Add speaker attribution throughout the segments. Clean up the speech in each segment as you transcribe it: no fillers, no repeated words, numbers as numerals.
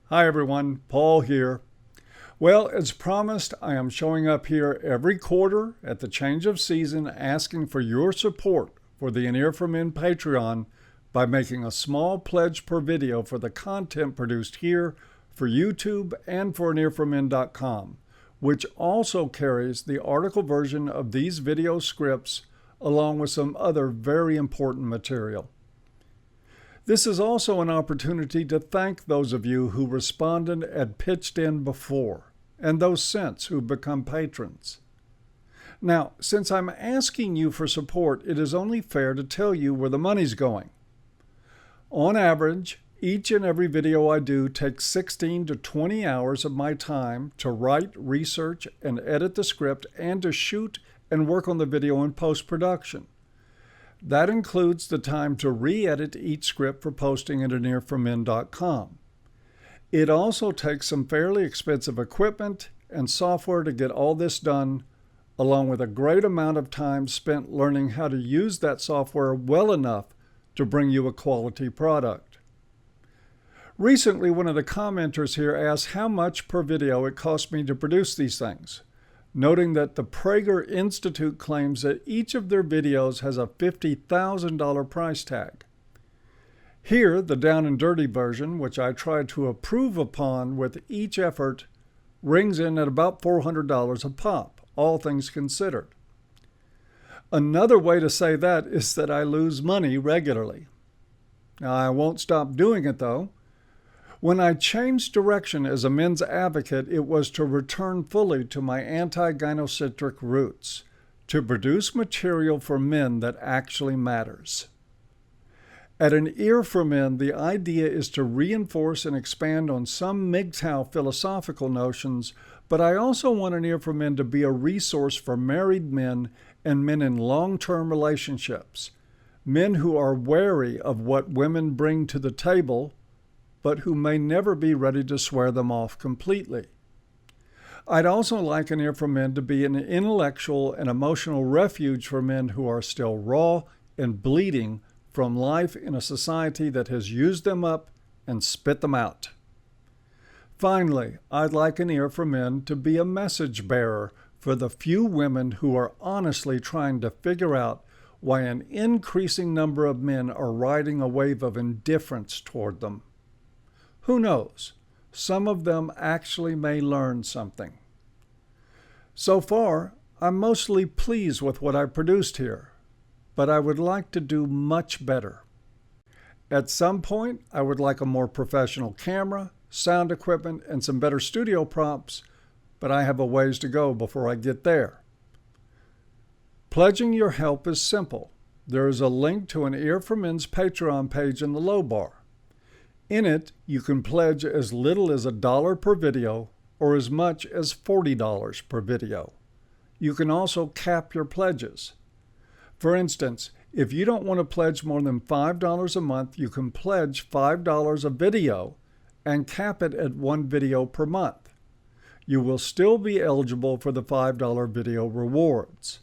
Speaker 1: Hi everyone, Paul here. Well, as promised, I am showing up here every quarter at the change of season asking for your support for the An Ear for Men Patreon by making a small pledge per video for the content produced here for YouTube and for anearformen.com, which also carries the article version of these video scripts along with some other very important material. This is also an opportunity to thank those of you who responded and pitched in before, and those since who've become patrons. Now, since I'm asking you for support, it is only fair to tell you where the money's going. On average, each and every video I do takes 16 to 20 hours of my time to write, research, and edit the script and to shoot and work on the video in post-production. That includes the time to re-edit each script for posting at anearformen.com. It also takes some fairly expensive equipment and software to get all this done, along with a great amount of time spent learning how to use that software well enough to bring you a quality product. Recently, one of the commenters here asked how much per video it cost me to produce these things, noting that the Prager Institute claims that each of their videos has a $50,000 price tag. Here, the down and dirty version, which I try to improve upon with each effort, rings in at about $400 a pop, all things considered. Another way to say that is that I lose money regularly. Now, I won't stop doing it though. When I changed direction as a men's advocate, it was to return fully to my anti-gynocentric roots, to produce material for men that actually matters. At An Ear for Men, the idea is to reinforce and expand on some MGTOW philosophical notions, but I also want An Ear for Men to be a resource for married men and men in long-term relationships, men who are wary of what women bring to the table, but who may never be ready to swear them off completely. I'd also like An Ear for Men to be an intellectual and emotional refuge for men who are still raw and bleeding from life in a society that has used them up and spit them out. Finally, I'd like An Ear for Men to be a message bearer for the few women who are honestly trying to figure out why an increasing number of men are riding a wave of indifference toward them. Who knows? Some of them actually may learn something. So far, I'm mostly pleased with what I've produced here, but I would like to do much better. At some point, I would like a more professional camera, sound equipment, and some better studio props, but I have a ways to go before I get there. Pledging your help is simple. There is a link to An Ear for Men's Patreon page in the low bar. In it, you can pledge as little as $1 per video or as much as $40 per video. You can also cap your pledges. For instance, if you don't want to pledge more than $5 a month, you can pledge $5 a video and cap it at 1 video per month. You will still be eligible for the $5 video rewards.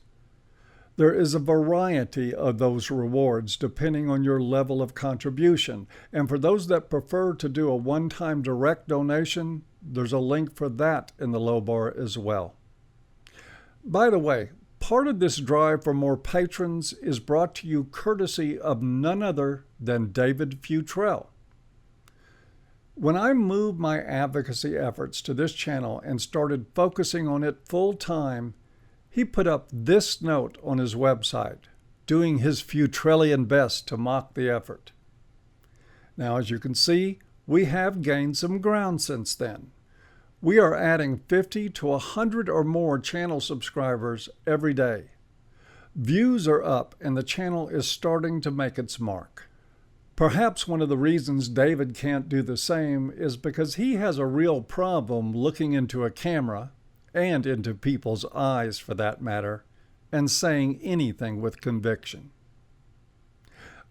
Speaker 1: There is a variety of those rewards depending on your level of contribution, and for those that prefer to do a one-time direct donation, there's a link for that in the low bar as well. By the way, part of this drive for more patrons is brought to you courtesy of none other than David Futrell. When I moved my advocacy efforts to this channel and started focusing on it full-time, he put up this note on his website, doing his Futrellian best to mock the effort. Now, as you can see, we have gained some ground since then. We are adding 50 to 100 or more channel subscribers every day. Views are up and the channel is starting to make its mark. Perhaps one of the reasons David can't do the same is because he has a real problem looking into a camera, and into people's eyes for that matter, and saying anything with conviction.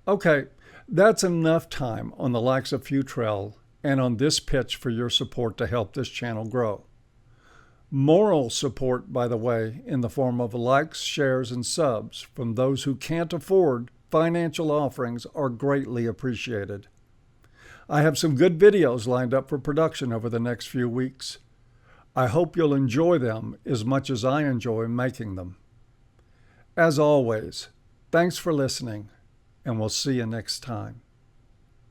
Speaker 1: Okay, that's enough time on the likes of Futrell and on this pitch for your support to help this channel grow. Moral support, by the way, in the form of likes, shares, and subs from those who can't afford financial offerings are greatly appreciated. I have some good videos lined up for production over the next few weeks. I hope you'll enjoy them as much as I enjoy making them. As always, thanks for listening, and we'll see you next time.